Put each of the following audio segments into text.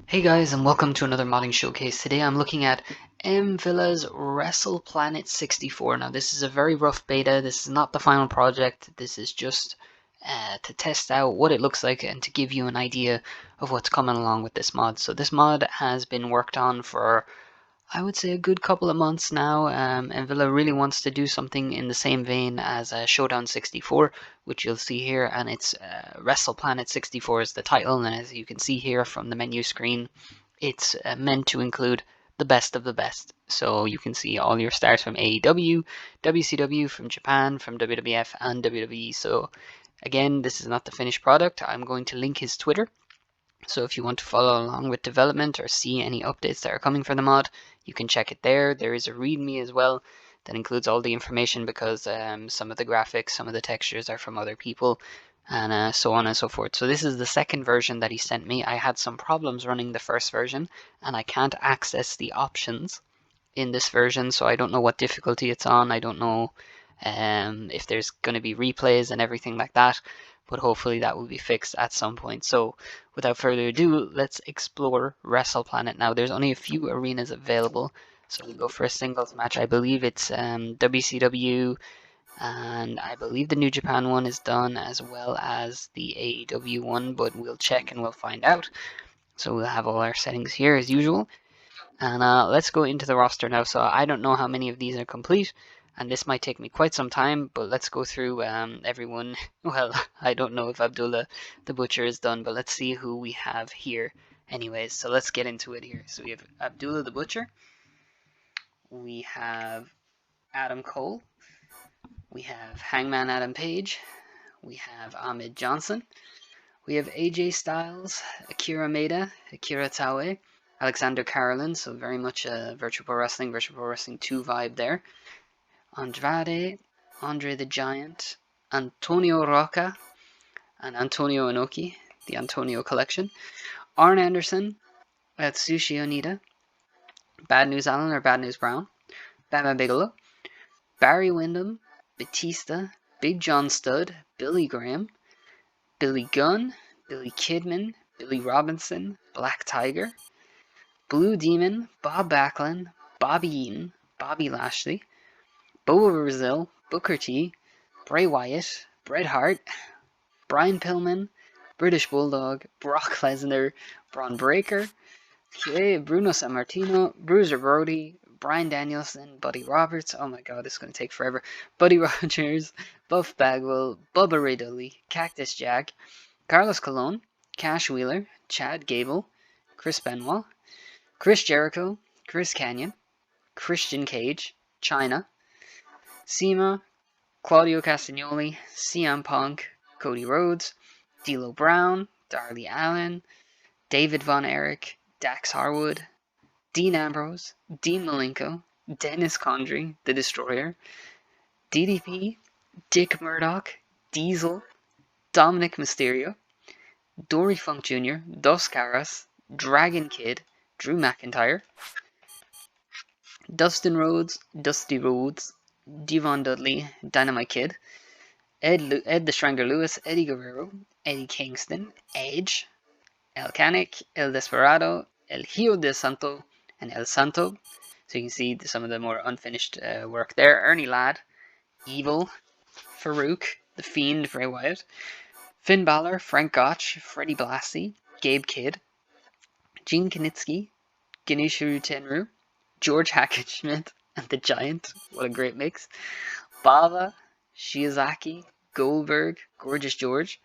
Hey guys, and welcome to another modding showcase. Today I'm looking at MFillaz WrestlePlanet 64. Now this is a very rough beta. This is not the final project. This is just to test out what it looks like and to give you an idea of what's coming along with this mod. So this mod has been worked on for, I would say, a good couple of months now, and Villa really wants to do something in the same vein as Showdown 64, which you'll see here, and it's WrestlePlanet 64 is the title, and as you can see here from the menu screen, it's meant to include the best of the best. So you can see all your stars from AEW, WCW, from Japan, from WWF, and WWE. So again, this is not the finished product. I'm going to link his Twitter. So if you want to follow along with development or see any updates that are coming for the mod, you can check it there. There is a README as well that includes all the information because some of the graphics, some of the textures are from other people, and so on and so forth. So this is the second version that he sent me. I had some problems running the first version, and I can't access the options in this version, so I don't know what difficulty it's on. I don't know if there's going to be replays and everything like that, but hopefully that will be fixed at some point. So without further ado, let's explore WrestlePlanet. Now there's only a few arenas available, so we'll go for a singles match. I believe it's WCW, and I believe the New Japan one is done as well as the AEW one, but we'll check and we'll find out. So we'll have all our settings here as usual. And let's go into the roster now. So I don't know how many of these are complete, and this might take me quite some time, but let's go through everyone. Well, I don't know if Abdullah the Butcher is done, but let's see who we have here. Anyways, so let's get into it here. So we have Abdullah the Butcher. We have Adam Cole. We have Hangman Adam Page. We have Ahmed Johnson. We have AJ Styles, Akira Maeda, Akira Taue, Alexander Carlin, so very much a Virtual Pro Wrestling 2 vibe there. Andrade, Andre the Giant, Antonio Rocca, and Antonio Inoki, the Antonio Collection. Arn Anderson, Atsushi Onita, Bad News Allen or Bad News Brown, Bama Bigelow, Barry Windham, Batista, Big John Studd, Billy Graham, Billy Gunn, Billy Kidman, Billy Robinson, Black Tiger, Blue Demon, Bob Backlund, Bobby Eaton, Bobby Lashley, Boba Brazil, Booker T, Bray Wyatt, Bret Hart, Brian Pillman, British Bulldog, Brock Lesnar, Braun Breaker, Bruno Sammartino, Bruiser Brody, Bryan Danielson, Buddy Roberts, oh my god, it's going to take forever, Buddy Rogers, Buff Bagwell, Bubba Ray Dudley, Cactus Jack, Carlos Colon, Cash Wheeler, Chad Gable, Chris Benoit, Chris Jericho, Chris Kanyon, Christian Cage, Chyna, Cena, Claudio Castagnoli, CM Punk, Cody Rhodes, D'Lo Brown, Darby Allin, David Von Erich, Dax Harwood, Dean Ambrose, Dean Malenko, Dennis Condrey, The Destroyer, DDP, Dick Murdoch, Diesel, Dominic Mysterio, Dory Funk Jr., Dos Caras, Dragon Kid, Drew McIntyre, Dustin Rhodes, Dusty Rhodes, Devon Dudley, Dynamite Kid, Ed the Strangler Lewis, Eddie Guerrero, Eddie Kingston, Edge, El Canic, El Desperado, El Hijo de Santo, and El Santo. So you can see some of the more unfinished work there. Ernie Ladd, Evil, Farouk, The Fiend, Bray Wyatt, Finn Balor, Frank Gotch, Freddie Blassie, Gabe Kidd, Gene Knitsky, Ganeshu Tenru, George Hackenschmidt, and The Giant. What a great mix. Bava, Shiozaki, Goldberg, Gorgeous George,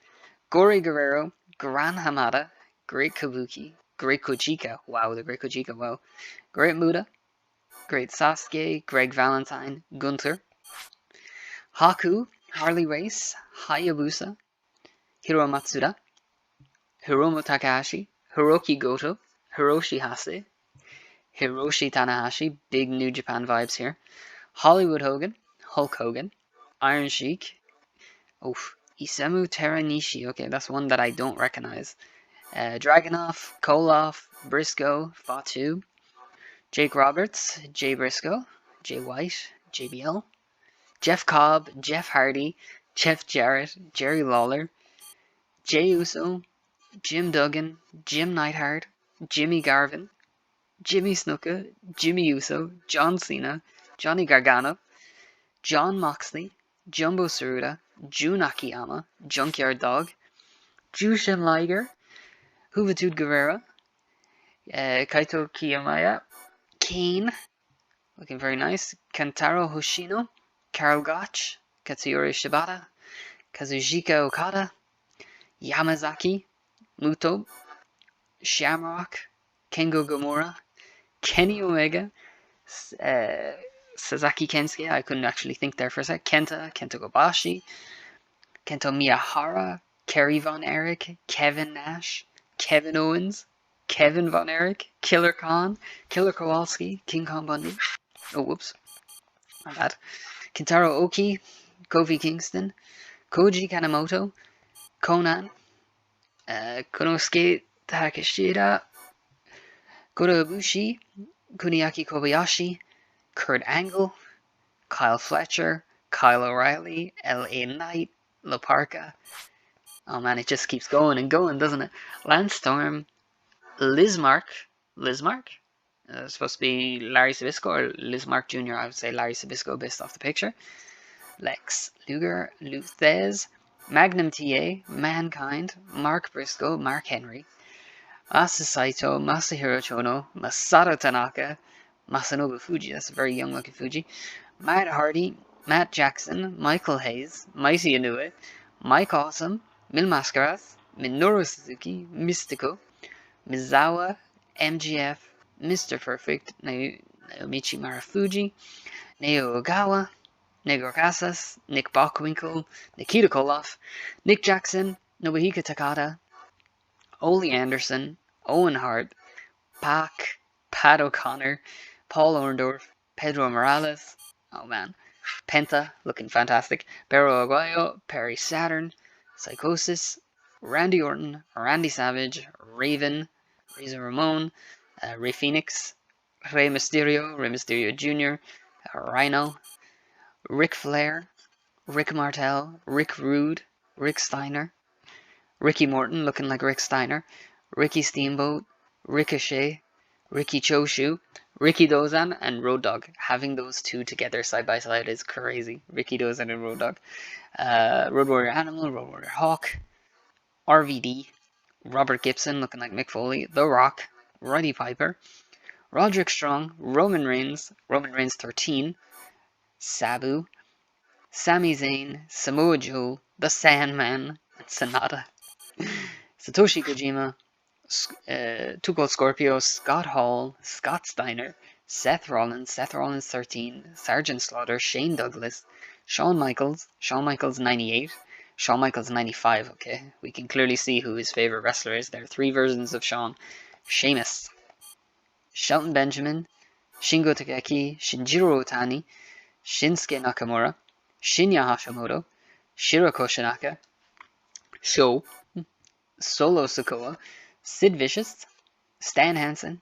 Gory Guerrero, Gran Hamada, Great Kabuki, Great Kojika, wow, the Great Kojika, wow. Great Muda, Great Sasuke, Greg Valentine, Gunther, Haku, Harley Race, Hayabusa, Hiro Matsuda, Hiromu Takahashi, Hiroki Goto, Hiroshi Hase, Hiroshi Tanahashi, big New Japan vibes here, Hollywood Hogan, Hulk Hogan, Iron Sheik, Isemu Teranishi, okay, that's one that I don't recognize, Dragunov, Koloff, Briscoe, Fatu, Jake Roberts, Jay Briscoe, Jay White, JBL, Jeff Cobb, Jeff Hardy, Jeff Jarrett, Jerry Lawler, Jay Uso, Jim Duggan, Jim Neidhart, Jimmy Garvin, Jimmy Snuka, Jimmy Uso, John Cena, Johnny Gargano, John Moxley, Jumbo Tsuruta, Jun Akiyama, Junkyard Dog, Jushin Liger, Juventud Guerrera, Kaito Kiyomiya, Kane, looking very nice, Kentaro Hoshino, Karl Gotch, Katsuyori Shibata, Kazuchika Okada, Yamazaki, Muto, Shamrock, Kengo Gamora, Kenny Omega, uh, Sasaki Kensuke, I couldn't actually think there for a sec, Kenta Kobashi, Kento Miyahara, Kerry Von Erich, Kevin Nash, Kevin Owens, Kevin Von Erich, Killer Khan, Killer Kowalski, King Kong Bundy. Oh, whoops, my bad. Kentaro Oki, Kofi Kingston, Koji Kanemoto, Conan, Konosuke Takeshita, Kota Ibushi, Kuniaki Kobayashi, Kurt Angle, Kyle Fletcher, Kyle O'Reilly, L.A. Knight, La Parka. Oh man, it just keeps going and going, doesn't it? Lance Storm, Lizmark, it's supposed to be Larry Sabisco or Lizmark Jr. I would say Larry Sabisco based off the picture. Lex Luger, Luthez, Magnum TA, Mankind, Mark Briscoe, Mark Henry, Masa Saito, Masahiro Chono, Masato Tanaka, Masanobu Fuji, that's a very young looking Fuji, Matt Hardy, Matt Jackson, Michael Hayes, Mighty Inoue, Mike Awesome, Mil Mascaras, Minoru Suzuki, Mystico, Mizawa, MGF, Mr. Perfect, Naomichi Marufuji, Neo Ogawa, Negro Casas, Nick Bockwinkel, Nikita Koloff, Nick Jackson, Nobuhiko Takada, Ole Anderson, Owen Hart, Pac, Pat O'Connor, Paul Orndorff, Pedro Morales, oh man, Penta, looking fantastic, Perro Aguayo, Perry Saturn, Psychosis, Randy Orton, Randy Savage, Raven, Razor Ramon, Rey Fenix, Rey Mysterio Jr., Rhino, Ric Flair, Rick Martel, Rick Rude, Rick Steiner, Ricky Morton looking like Rick Steiner, Ricky Steamboat, Ricochet, Ricky Choshu, Ricky Dozan, and Road Dogg. Having those two together side by side is crazy. Ricky Dozan and Road Dogg. Road Warrior Animal, Road Warrior Hawk, RVD, Robert Gibson looking like Mick Foley, The Rock, Roddy Piper, Roderick Strong, Roman Reigns 13, Sabu, Sami Zayn, Samoa Joe, The Sandman, and Sonata. Satoshi Kojima, Too Cold Scorpio, Scott Hall, Scott Steiner, Seth Rollins 13, Sergeant Slaughter, Shane Douglas, Shawn Michaels 98, Shawn Michaels 95, okay. We can clearly see who his favourite wrestler is. There are three versions of Shawn. Sheamus, Shelton Benjamin, Shingo Takagi, Shinjiro Otani, Shinsuke Nakamura, Shinya Hashimoto, Shiro Koshinaka, Sho, Solo Sikoa, Sid Vicious, Stan Hansen,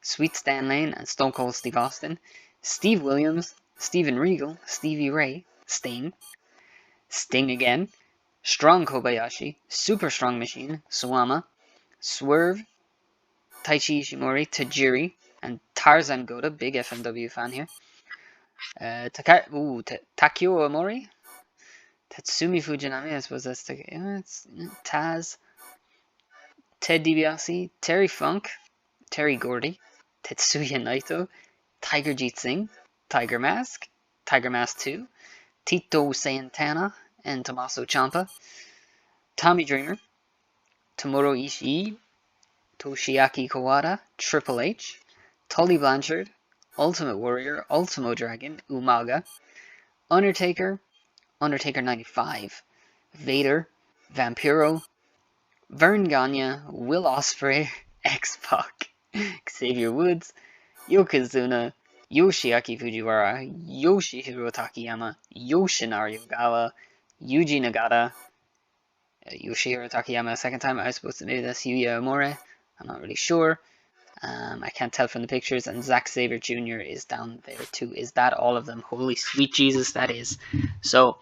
Sweet Stan Lane and Stone Cold Steve Austin, Steve Williams, Steven Regal, Stevie Ray, Sting again, Strong Kobayashi, Super Strong Machine, Suwama, Swerve, Taichi Ishimori, Tajiri, and Tarzan Goda, big FMW fan here. Takio Omori, Tatsumi Fujinami, I suppose that's Taz, Ted DiBiase, Terry Funk, Terry Gordy, Tetsuya Naito, Tiger Jeet Singh, Tiger Mask 2, Tito Santana, and Tommaso Ciampa, Tommy Dreamer, Tomohiro Ishii, Toshiaki Kawada, Triple H, Tully Blanchard, Ultimate Warrior, Ultimo Dragon, Umaga, Undertaker 95, Vader, Vampiro, Vern Gagne, Will Ospreay, X-Pac, Xavier Woods, Yokozuna, Yoshiaki Fujiwara, Yoshihiro Takayama, Yoshinari Ogawa, Yuji Nagata, Yoshihiro Takayama a second time. I was supposed to maybe that's Yuya Amore. I'm not really sure. I can't tell from the pictures. And Zack Sabre Jr. is down there too. Is that all of them? Holy sweet Jesus, that is. So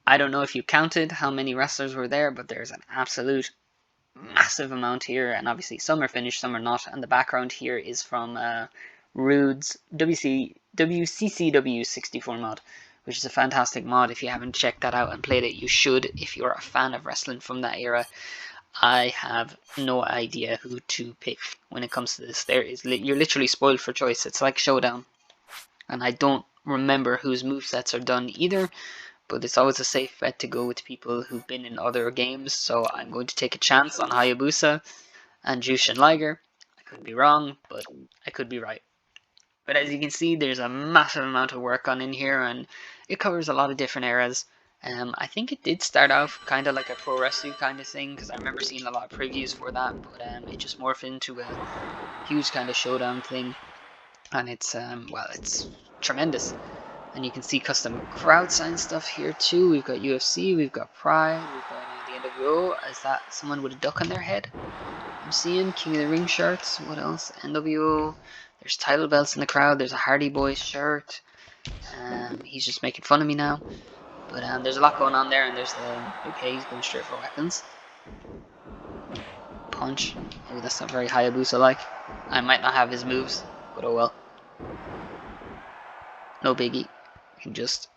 I don't know if you counted how many wrestlers were there, but there's an absolute massive amount here, and obviously some are finished, some are not. And the background here is from Rude's WCCW 64 mod, which is a fantastic mod. If you haven't checked that out and played it, you should. If you're a fan of wrestling from that era, I have no idea who to pick when it comes to this. You're literally spoiled for choice. It's like Showdown, and I don't remember whose movesets are done either, but it's always a safe bet to go with people who've been in other games, so I'm going to take a chance on Hayabusa and Jushin Liger. I could be wrong, but I could be right. But as you can see, there's a massive amount of work on in here, and it covers a lot of different eras. I think it did start off kind of like a pro wrestling kind of thing, because I remember seeing a lot of previews for that, but it just morphed into a huge kind of showdown thing, and it's, well, it's tremendous. And you can see custom crowd sign stuff here too. We've got UFC, we've got Pride, we've got the NWO. Is that someone with a duck on their head? I'm seeing King of the Ring shirts. What else? NWO. There's title belts in the crowd. There's a Hardy Boys shirt. He's just making fun of me now. But there's a lot going on there, and there's the... Okay, he's going straight for weapons. Punch. Oh, that's not very Hayabusa-like. I might not have his moves, but oh well. No biggie. I can just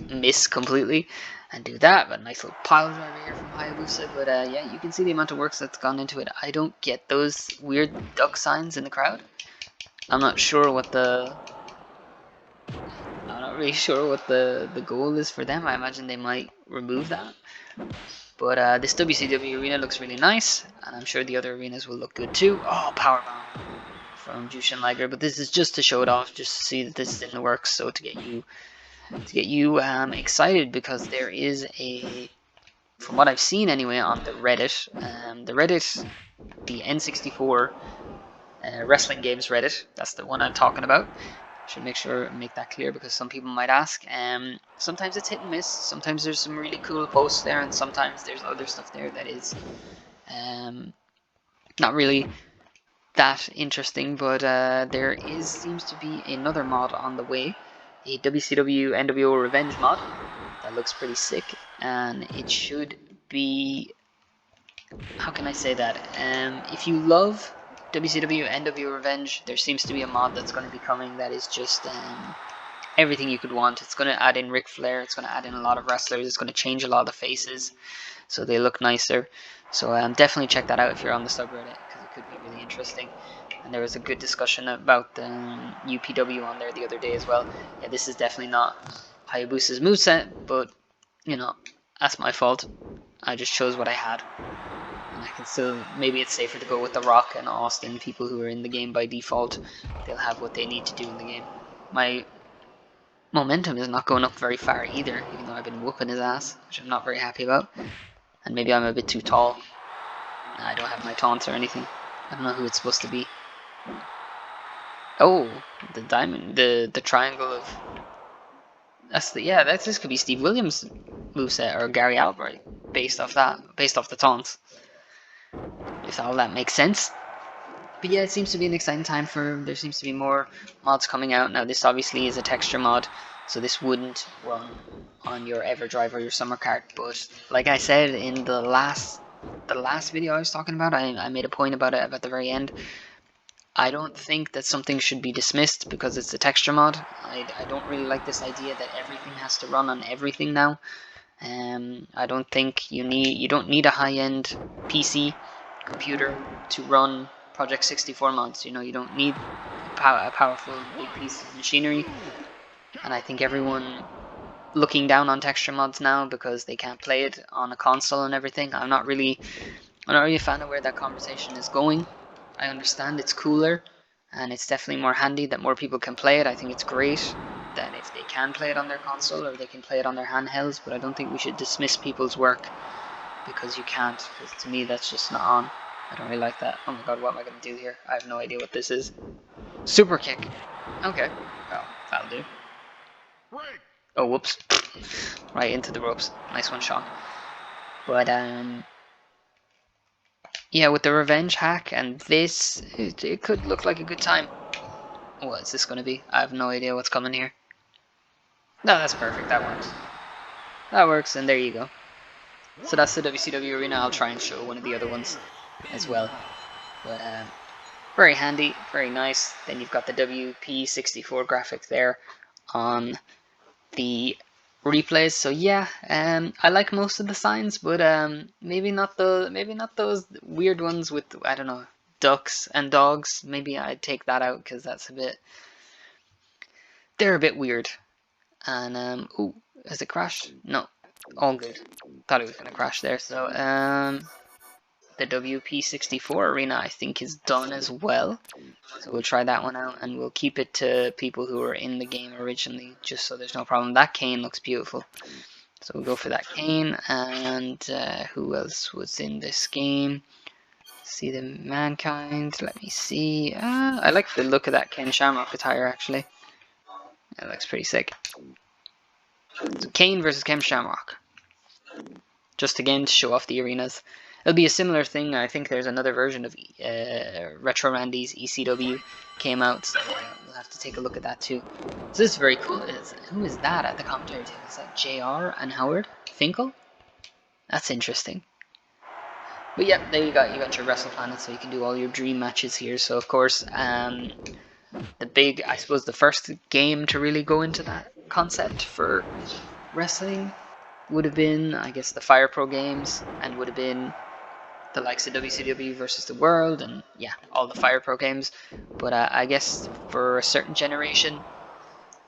miss completely and do that. But nice little pile driver here from Hayabusa. But yeah, you can see the amount of work that's gone into it. I don't get those weird duck signs in the crowd. I'm not sure what the... I'm not really sure what the goal is for them. I imagine they might remove that. But this WCW arena looks really nice, and I'm sure the other arenas will look good too. Oh, powerbomb from Jushin Liger. But this is just to show it off, just to see that this is in the works. So to get you excited, because there is a, from what I've seen anyway on the Reddit, the N64 wrestling games Reddit. That's the one I'm talking about. Should make that clear, because some people might ask. Sometimes it's hit and miss. Sometimes there's some really cool posts there, and sometimes there's other stuff there that is not really that interesting. But there seems to be another mod on the way, a WCW NWO Revenge mod that looks pretty sick, and it should be, how can I say that? If you love WCW NWO Revenge, there seems to be a mod that's going to be coming that is just everything you could want. It's going to add in Ric Flair, it's going to add in a lot of wrestlers, it's going to change a lot of the faces so they look nicer. So definitely check that out if you're on the subreddit, because it could be really interesting. And there was a good discussion about UPW on there the other day as well. Yeah, this is definitely not Hayabusa's moveset, but you know, that's my fault. I just chose what I had. I can still, maybe it's safer to go with The Rock and Austin, people who are in the game by default. They'll have what they need to do in the game. My momentum is not going up very far either, even though I've been whooping his ass, which I'm not very happy about. And maybe I'm a bit too tall. I don't have my taunts or anything. I don't know who it's supposed to be. Oh, the diamond, the triangle of... this could be Steve Williams' moveset, or Gary Albright, based off the taunts. If all that makes sense. But yeah, it seems to be an exciting time there seems to be more mods coming out. Now this obviously is a texture mod, so this wouldn't run on your EverDrive or your Summer Cart, but like I said in the last video I was talking about, I made a point about it at the very end. I don't think that something should be dismissed because it's a texture mod. I don't really like this idea that everything has to run on everything now. I don't think you don't need a high-end PC computer to run Project 64 mods. You know, you don't need a powerful big piece of machinery. And I think everyone looking down on texture mods now because they can't play it on a console and everything. I'm not really a fan of where that conversation is going. I understand it's cooler and it's definitely more handy that more people can play it. I think it's great that if they can play it on their console or they can play it on their handhelds, but I don't think we should dismiss people's work because you can't, because to me that's just not on. I don't really like that. Oh my god, what am I going to do here? I have no idea what this is. Super kick. Okay, well, that'll do. Oh, whoops. Right into the ropes. Nice one, Sean. But, yeah, with the revenge hack and this, it could look like a good time. What is this going to be? I have no idea what's coming here. No, that's perfect. That works. That works, and there you go. So that's the WCW arena. I'll try and show one of the other ones as well. But very handy, very nice. Then you've got the WP64 graphic there on the replays. So yeah, I like most of the signs, but maybe not those weird ones with, I don't know, ducks and dogs. Maybe I'd take that out because they're a bit weird. And ooh, has it crashed? No, all good. Thought it was gonna crash there. So the WP64 arena I think is done as well. So we'll try that one out, and we'll keep it to people who were in the game originally, just so there's no problem. That Kane looks beautiful. So we'll go for that Kane, and who else was in this game? See the Mankind, let me see. I like the look of that Ken Shamrock attire, actually. That looks pretty sick. So Kane versus Ken Shamrock. Just again to show off the arenas. It'll be a similar thing. I think there's another version of Retro Randy's ECW came out, so we'll have to take a look at that too. So this is very cool. Who is that at the commentary table? Is that JR and Howard Finkel? That's interesting. But yeah, there you got your WrestlePlanet, so you can do all your dream matches here. So of course, I suppose the first game to really go into that concept for wrestling would have been, I guess, the Fire Pro games, and would have been the likes of WCW versus the World, and yeah, all the Fire Pro games. But I guess for a certain generation,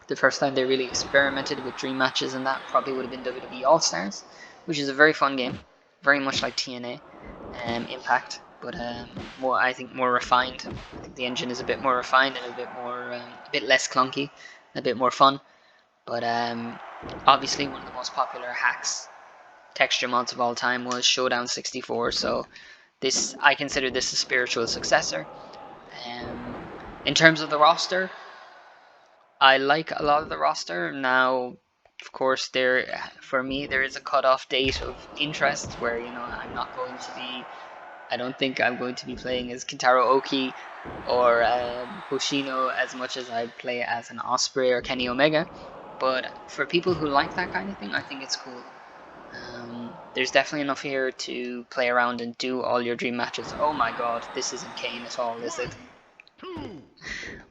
the first time they really experimented with dream matches and that probably would have been WWE All Stars, which is a very fun game, very much like TNA Impact, but I think more refined. I think the engine is a bit more refined and a bit less clunky, a bit more fun. But obviously one of the most popular hacks texture mods of all time was Showdown 64, so I consider this a spiritual successor. In terms of the roster, I like a lot of the roster. Now, of course, for me there is a cutoff date of interest where I don't think I'm going to be playing as Kintaro Oki or Hoshino as much as I play as an Osprey or Kenny Omega. But for people who like that kind of thing, I think it's cool. There's definitely enough here to play around and do all your dream matches. Oh my god, this isn't Kane at all, is it?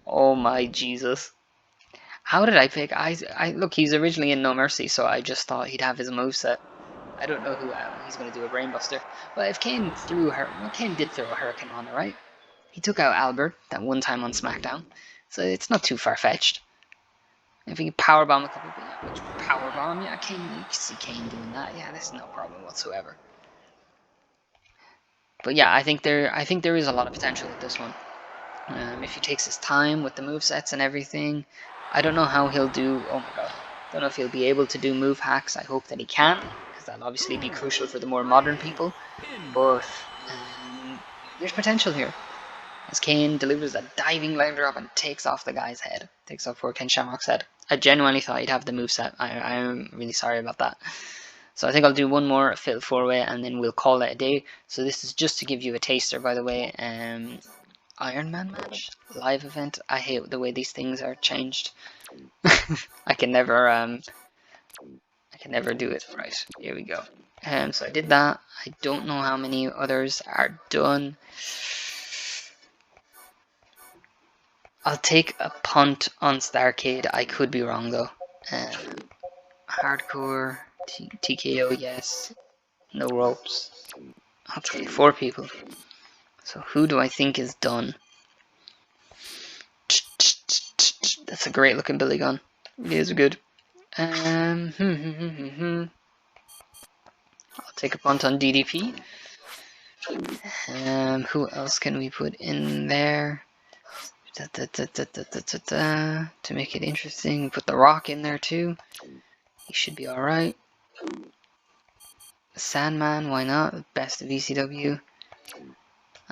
Oh my Jesus. How did I pick? Look, he's originally in No Mercy, so I just thought he'd have his moveset. I don't know who he's going to do a Brainbuster. But if Kane Kane did throw a Hurricane on, right? He took out Albert that one time on SmackDown, so it's not too far-fetched. If he can powerbomb a couple of people, powerbomb, yeah, Kane, you can see Kane doing that. Yeah, there's no problem whatsoever. But yeah, I think there is a lot of potential with this one. If he takes his time with the movesets and everything, I don't know how he'll do. Oh my god, don't know if he'll be able to do move hacks. I hope that he can, because that'll obviously be crucial for the more modern people. But there's potential here. As Kane delivers a diving leg drop and takes off the guy's head. Takes off poor Ken Shamrock's head. I genuinely thought he'd have the moveset. I'm really sorry about that. So I think I'll do one more Fatal 4-Way and then we'll call it a day. So this is just to give you a taster, by the way. Iron Man match? Live event? I hate the way these things are changed. I can never do it right. Here we go. So I did that. I don't know how many others are done. I'll take a punt on Starcade. I could be wrong though. Hardcore, TKO, yes. No ropes. Okay, 4 people. So who do I think is done? That's a great looking Billy gun. It is good. I'll take a punt on DDP. Who else can we put in there? To make it interesting, put The Rock in there too. He should be alright. Sandman, why not? Best of ECW.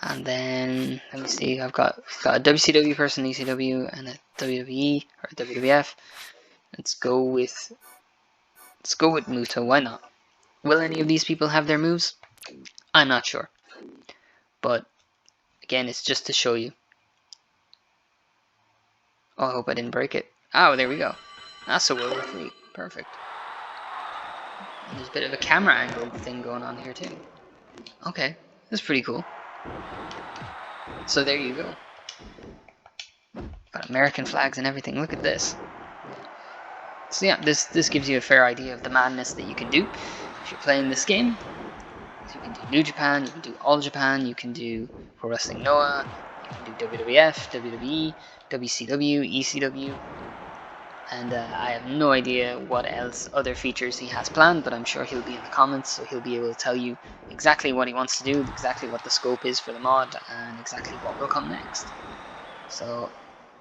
And then, let me see, I've got a WCW person, ECW, and a WWE, or a WWF. Let's go with Muto, why not? Will any of these people have their moves? I'm not sure. But, again, it's just to show you. Oh, I hope I didn't break it. Oh, there we go. That's a World War III. Perfect. And there's a bit of a camera angle thing going on here too. Okay, that's pretty cool. So there you go. Got American flags and everything. Look at this. So yeah, this gives you a fair idea of the madness that you can do if you're playing this game. So you can do New Japan, you can do All Japan, you can do Pro Wrestling Noah, you can do WWF, WWE, WCW, ECW, and I have no idea what else other features he has planned, but I'm sure he'll be in the comments, so he'll be able to tell you exactly what he wants to do, exactly what the scope is for the mod, and exactly what will come next. So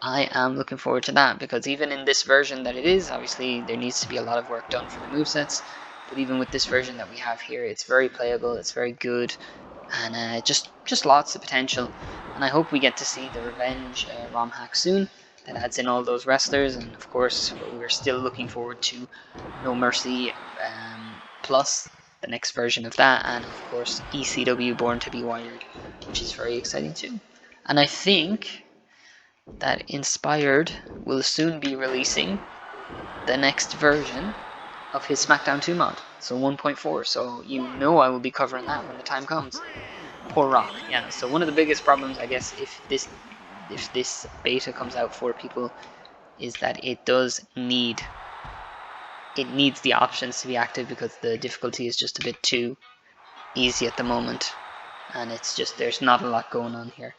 I am looking forward to that, because even in this version that it is, obviously there needs to be a lot of work done for the movesets, but even with this version that we have here, it's very playable, it's very good, and just lots of potential. And I hope we get to see the Revenge ROM hack soon that adds in all those wrestlers, and of course we're still looking forward to No Mercy Plus, the next version of that, and of course ECW Born to Be Wired, which is very exciting too. And I think that Inspired will soon be releasing the next version of his SmackDown 2 mod, so 1.4, so you know I will be covering that when the time comes. Poor Rock, yeah, so one of the biggest problems, I guess, if this beta comes out for people, is that it needs the options to be active, because the difficulty is just a bit too easy at the moment, and it's just, there's not a lot going on here,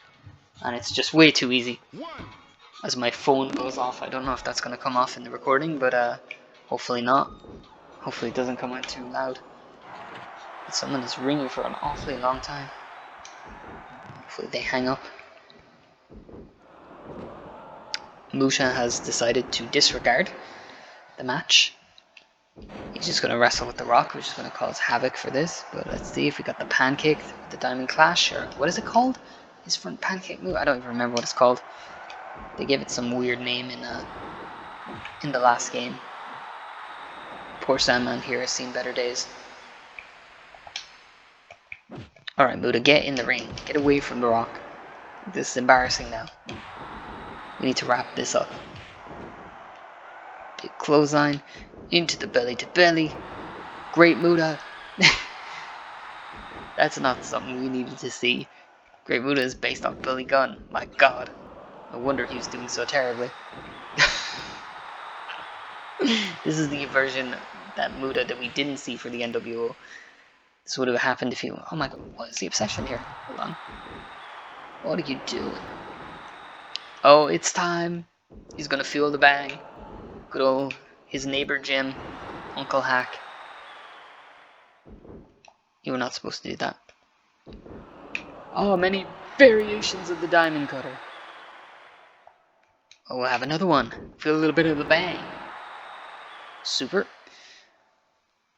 and it's just way too easy. As my phone goes off, I don't know if that's going to come off in the recording, but hopefully not. Hopefully it doesn't come out too loud. Someone is ringing for an awfully long time. Hopefully they hang up. Musha has decided to disregard the match. He's just going to wrestle with The Rock, which is going to cause havoc for this. But let's see if we got the pancake, the Diamond Clash, or what is it called? His front pancake move? I don't even remember what it's called. They gave it some weird name in the last game. Poor Sandman here has seen better days. Alright, Muda, get in the ring. Get away from The Rock. This is embarrassing now. We need to wrap this up. Big clothesline. Into the belly to belly. Great Muda. That's not something we needed to see. Great Muda is based on Billy Gunn. My god. No wonder he was doing so terribly. This is the version that Muda that we didn't see for the NWO. This would have happened if you... Oh my god, what is the obsession here? Hold on. What are you doing? Oh, it's time. He's gonna feel the bang. Good old his neighbor Jim, Uncle Hack. You were not supposed to do that. Oh, many variations of the Diamond Cutter. Oh, we'll have another one. Feel a little bit of the bang. Super.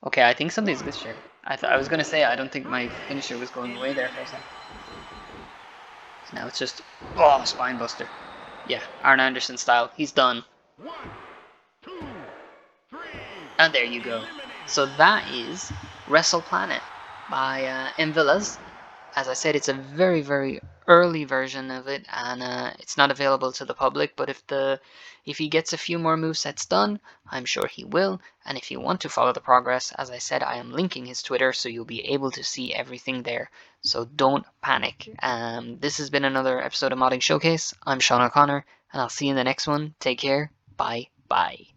Okay, I think something's good here. I was gonna say I don't think my finisher was going away there for a second. So now it's just spine buster. Yeah, Arn Anderson style. He's done. 1, 2, 3. And there you go. So that is WrestlePlanet by MFillaz. As I said, it's a very, very early version of it, and it's not available to the public, but if he gets a few more movesets done, I'm sure he will. And if you want to follow the progress, as I said, I am linking his Twitter, so you'll be able to see everything there. So don't panic. This has been another episode of Modding Showcase. I'm Sean O'Connor, and I'll see you in the next one. Take care. Bye. Bye.